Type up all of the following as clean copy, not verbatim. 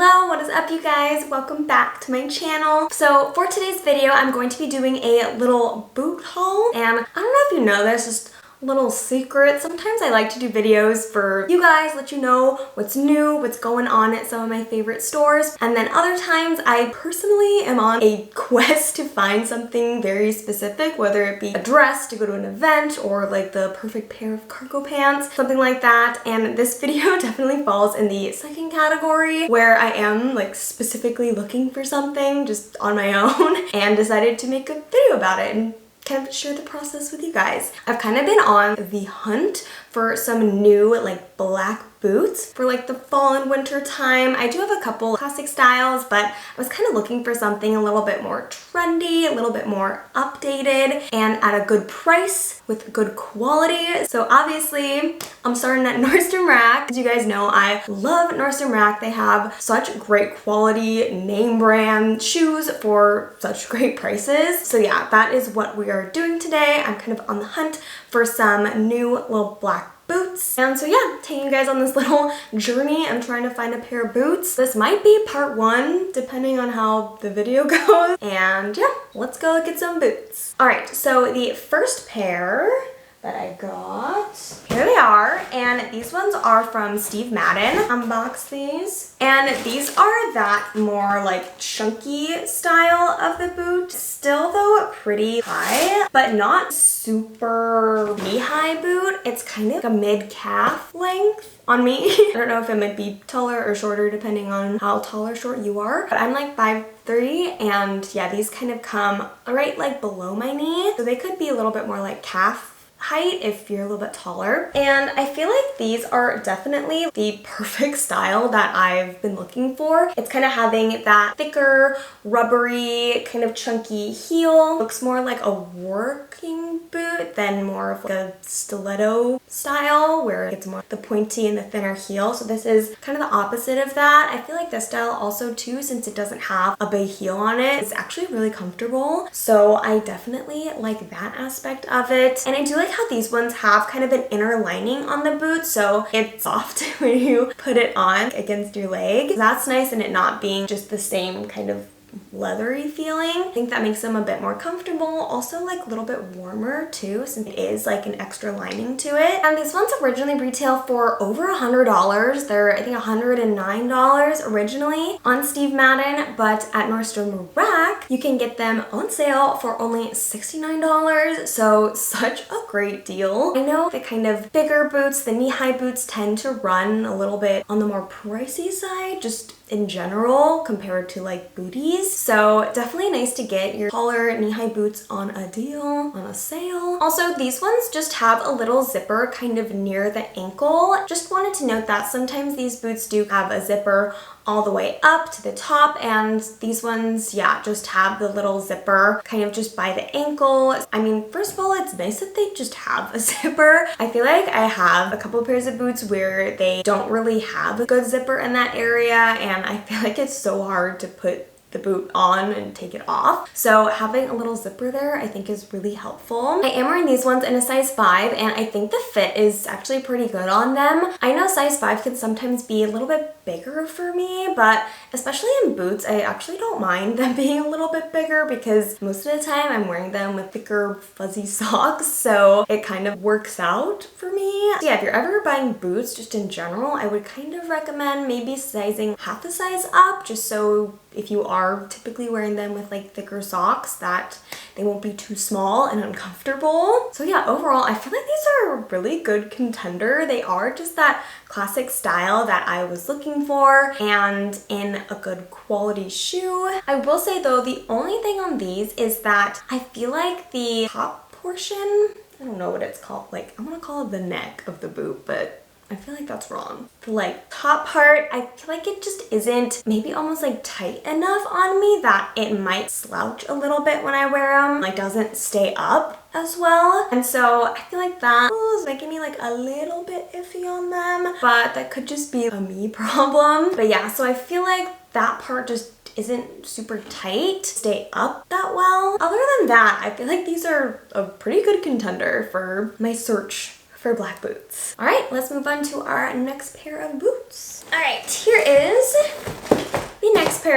Hello, what is up you guys? Welcome back to my channel. So for today's video, I'm going to be doing a little boot haul. And I don't know if you know this, just a little secret. Sometimes I like to do videos for you guys, let you know what's new, what's going on at some of my favorite stores. And then other times I personally am on a quest to find something very specific, whether it be a dress to go to an event or like the perfect pair of cargo pants, something like that. And this video definitely falls in the second category where I am like specifically looking for something just on my own and decided to make a video about it and kind of share the process with you guys. I've kind of been on the hunt for some new like black boots for like the fall and winter time. I do have a couple classic styles, but I was kind of looking for something a little bit more trendy, a little bit more updated, and at a good price with good quality. So obviously I'm starting at Nordstrom Rack. As you guys know, I love Nordstrom Rack. They have such great quality name brand shoes for such great prices. So yeah, that is what we are doing today. I'm kind of on the hunt for some new little black boots. And so yeah, taking you guys on this little journey. I'm trying to find a pair of boots. This might be part one, depending on how the video goes. And yeah, let's go get some boots. All right, so the first pair that I got, here they are, and these ones are from Steve Madden. Unbox these, and these are that more like chunky style of the boot. Still though pretty high, but not super knee-high boot. It's kind of a mid-calf length on me. I don't know if it might be taller or shorter depending on how tall or short you are, but I'm like 5'3", and yeah, these kind of come right like below my knee, so they could be a little bit more like calf height if you're a little bit taller. And I feel like these are definitely the perfect style that I've been looking for. It's kind of having that thicker, rubbery, kind of chunky heel. Looks more like a working boot than more of like a stiletto style where it's more the pointy and the thinner heel. So this is kind of the opposite of that. I feel like this style also too, since it doesn't have a big heel on it, it's actually really comfortable. So I definitely like that aspect of it. And I do like how these ones have kind of an inner lining on the boot, so it's soft when you put it on against your leg. That's nice, and it not being just the same kind of leathery feeling. I think that makes them a bit more comfortable, also like a little bit warmer too, since it is like an extra lining to it. And these ones originally retail for over $100. They're I think $109 originally on Steve Madden, but at Nordstrom Rack you can get them on sale for only $69, so such a great deal. I know the kind of bigger boots, the knee-high boots, tend to run a little bit on the more pricey side just in general compared to like booties. So definitely nice to get your taller knee-high boots on a deal, on a sale. Also, these ones just have a little zipper kind of near the ankle. Just wanted to note that sometimes these boots do have a zipper all the way up to the top, and these ones, yeah, just have the little zipper kind of just by the ankle. I mean, first of all, it's nice that they just have a zipper. I feel like I have a couple pairs of boots where they don't really have a good zipper in that area, and I feel like it's so hard to put the boot on and take it off. So having a little zipper there I think is really helpful. I am wearing these ones in a size 5, and I think the fit is actually pretty good on them. I know size 5 can sometimes be a little bit bigger for me, but especially in boots, I actually don't mind them being a little bit bigger because most of the time I'm wearing them with thicker fuzzy socks, so it kind of works out for me. So yeah, if you're ever buying boots just in general, I would kind of recommend maybe sizing half a size up, just so if you are typically wearing them with like thicker socks, that they won't be too small and uncomfortable. So yeah, overall, I feel like these are a really good contender. They are just that classic style that I was looking for and in a good quality shoe. I will say though, the only thing on these is that I feel like the top portion, I don't know what it's called, like I want to call it the neck of the boot, but I feel like that's wrong. The like top part, I feel like it just isn't maybe almost like tight enough on me that it might slouch a little bit when I wear them. Like doesn't stay up as well. And so I feel like that is making me like a little bit iffy on them, but that could just be a me problem. But yeah, so I feel like that part just isn't super tight, stay up that well. Other than that, I feel like these are a pretty good contender for my search for black boots. All right, let's move on to our next pair of boots. All right, here is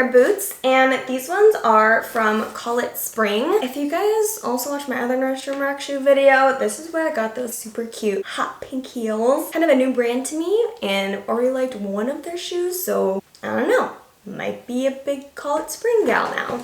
pair of boots, and these ones are from Call It Spring. If you guys also watch my other Nordstrom Rack shoe video, this is where I got those super cute hot pink heels. Kind of a new brand to me, and already liked one of their shoes, so I don't know. Might be a big Call It Spring gal now.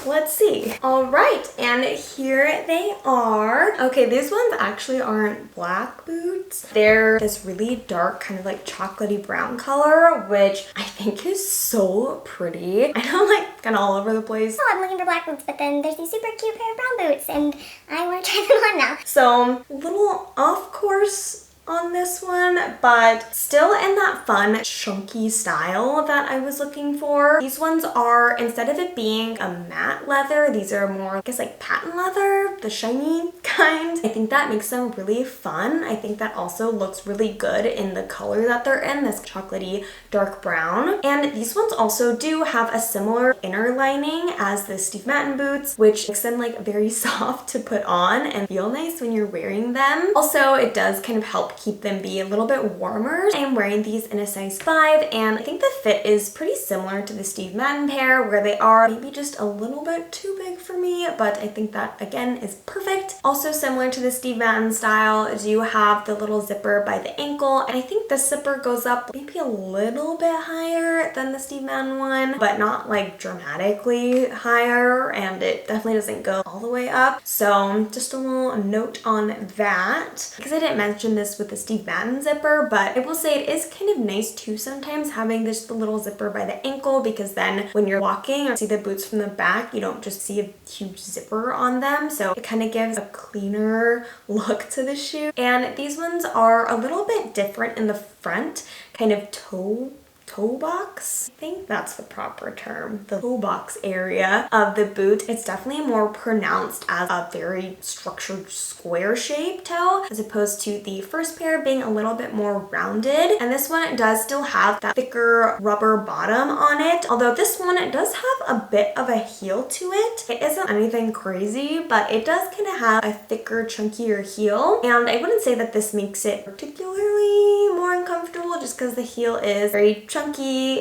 Let's see. All right, and here they are. Okay, these ones actually aren't black boots. They're this really dark, kind of like chocolatey brown color, which I think is so pretty. I know, like, kind of all over the place. Oh, I'm looking for black boots, but then there's these super cute pair of brown boots, and I want to try them on now. So, a little off course on this one, but still in that fun chunky style that I was looking for. These ones are, instead of it being a matte leather, these are more, I guess, like patent leather, the shiny kind. I think that makes them really fun. I think that also looks really good in the color that they're in, this chocolatey dark brown. And these ones also do have a similar inner lining as the Steve Madden boots, which makes them like very soft to put on and feel nice when you're wearing them. Also, it does kind of help keep them be a little bit warmer. I am wearing these in a size 5, and I think the fit is pretty similar to the Steve Madden pair, where they are maybe just a little bit too big for me, but I think that again is perfect. Also similar to the Steve Madden style, do have the little zipper by the ankle, and I think the zipper goes up maybe a little bit higher than the Steve Madden one, but not like dramatically higher, and it definitely doesn't go all the way up. So just a little note on that, because I didn't mention this with the Steve Madden zipper, but I will say it is kind of nice too sometimes having this little zipper by the ankle, because then when you're walking or see the boots from the back, you don't just see a huge zipper on them, so it kind of gives a cleaner look to the shoe. And these ones are a little bit different in the front, kind of toe box. I think that's the proper term. The toe box area of the boot. It's definitely more pronounced as a very structured square shaped toe, as opposed to the first pair being a little bit more rounded. And this one does still have that thicker rubber bottom on it, although this one does have a bit of a heel to it. It isn't anything crazy, but it does kind of have a thicker, chunkier heel. And I wouldn't say that this makes it particularly more uncomfortable, just because the heel is very chunky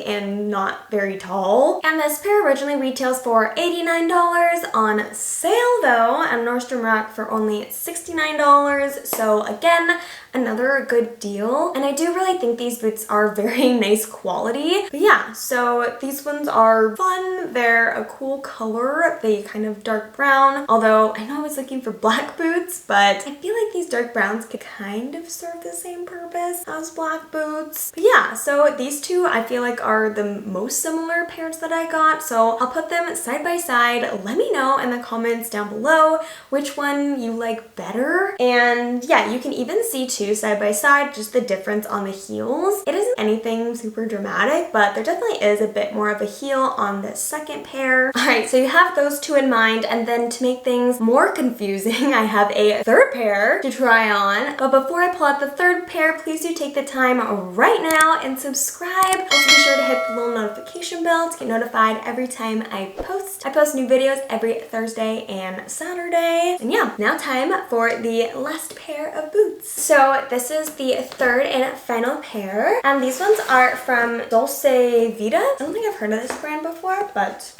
and not very tall. And this pair originally retails for $89, on sale though at Nordstrom Rack for only $69. So again, another good deal. And I do really think these boots are very nice quality. But yeah, so these ones are fun. They're a cool color. They kind of dark brown, although I know I was looking for black boots, but I feel like these dark browns could kind of serve the same purpose as black boots. But yeah, so these two I feel like are the most similar pairs that I got. So I'll put them side by side. Let me know in the comments down below which one you like better. And yeah, you can even see too side by side just the difference on the heels. It isn't anything super dramatic, but there definitely is a bit more of a heel on the second pair. All right, so you have those two in mind, and then to make things more confusing, I have a third pair to try on. But before I pull out the third pair, please do take the time right now and subscribe. Also be sure to hit the little notification bell to get notified every time I post. I post new videos every Thursday and Saturday. And yeah, now time for the last pair of boots. So this is the third and final pair, and these ones are from Dolce Vita. I don't think I've heard of this brand before, but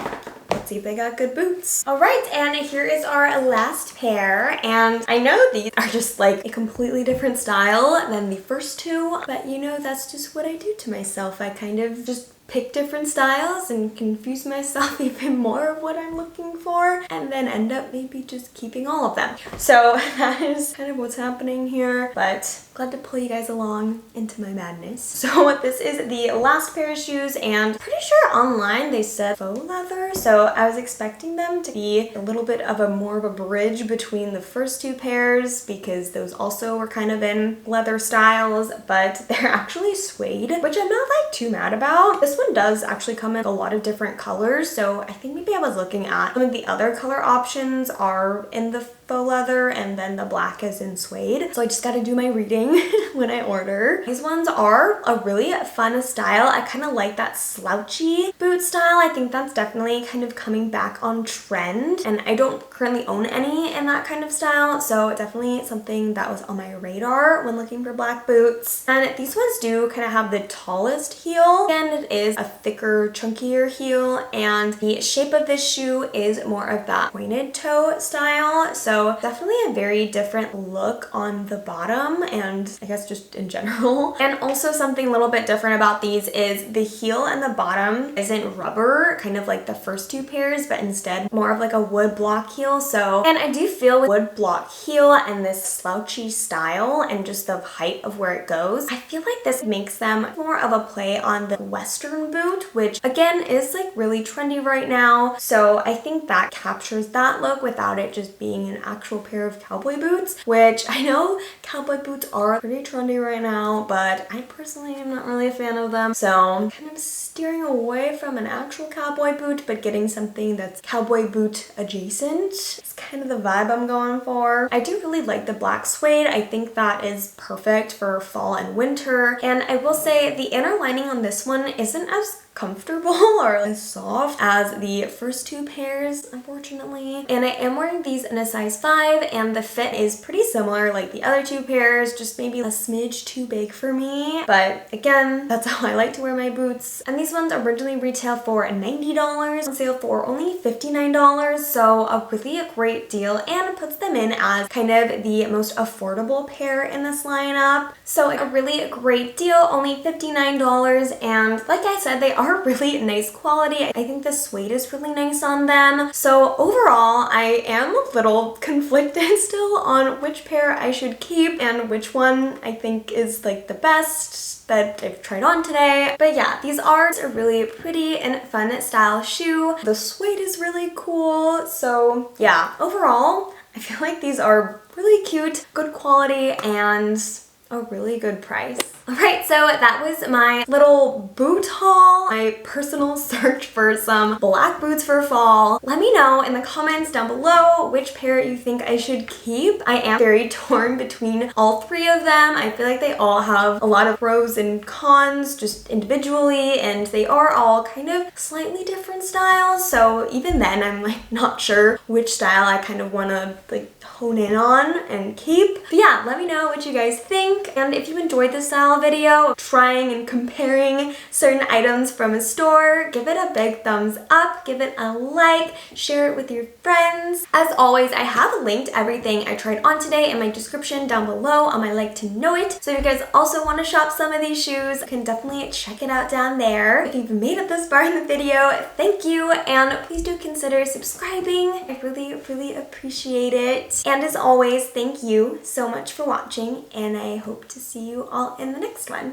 let's see if they got good boots. All right, and here is our last pair, and I know these are just like a completely different style than the first two, but you know, that's just what I do to myself. I kind of just pick different styles and confuse myself even more of what I'm looking for, and then end up maybe just keeping all of them. So that is kind of what's happening here, but glad to pull you guys along into my madness. So this is the last pair of shoes, and pretty sure online they said faux leather, so I was expecting them to be a little bit of a more of a bridge between the first two pairs, because those also were kind of in leather styles, but they're actually suede, which I'm not like too mad about. This one does actually come in a lot of different colors, so I think maybe I was looking at some of the other color options are in the faux leather, and then the black is in suede. So I just gotta do my reading when I order. These ones are a really fun style. I kind of like that slouchy boot style. I think that's definitely kind of coming back on trend, and I don't currently own any in that kind of style, so definitely something that was on my radar when looking for black boots. And these ones do kind of have the tallest heel, and it is a thicker, chunkier heel, and the shape of this shoe is more of that pointed toe style, so definitely a very different look on the bottom, and I guess just in general. And also something a little bit different about these is the heel and the bottom isn't rubber, kind of like the first two pairs, but instead more of like a wood block heel. So, and I do feel with wood block heel and this slouchy style and just the height of where it goes, I feel like this makes them more of a play on the Western boot, which again is like really trendy right now. So I think that captures that look without it just being an actual pair of cowboy boots, which I know cowboy boots are pretty trendy right now, but I personally am not really a fan of them. So I'm kind of steering away from an actual cowboy boot, but getting something that's cowboy boot adjacent. It's kind of the vibe I'm going for. I do really like the black suede. I think that is perfect for fall and winter. And I will say the inner lining on this one isn't as comfortable or as soft as the first two pairs, unfortunately. And I am wearing these in a size 5, and the fit is pretty similar like the other two pairs, just maybe a smidge too big for me. But again, that's how I like to wear my boots. And these ones originally retail for $90, on sale for only $59, so a really great deal, and puts them in as kind of the most affordable pair in this lineup. So a really great deal, only $59, and like I said, they are really nice quality. I think the suede is really nice on them. So overall, I am a little conflicted still on which pair I should keep and which one I think is like the best that I've tried on today. But yeah, these are a really pretty and fun style shoe. The suede is really cool. So yeah, overall, I feel like these are really cute, good quality, and a really good price. Alright, so that was my little boot haul, my personal search for some black boots for fall. Let me know in the comments down below which pair you think I should keep. I am very torn between all three of them. I feel like they all have a lot of pros and cons just individually, and they are all kind of slightly different styles. So even then, I'm like not sure which style I kind of want to like hone in on and keep. But yeah, let me know what you guys think, and if you enjoyed this style video, trying and comparing certain items from a store, give it a big thumbs up, give it a like, share it with your friends. As always, I have linked everything I tried on today in my description down below on my Like to Know It. So if you guys also want to shop some of these shoes, you can definitely check it out down there. If you've made it this far in the video, thank you, and please do consider subscribing. I really appreciate it. And as always, thank you so much for watching, and I hope to see you all in the next one.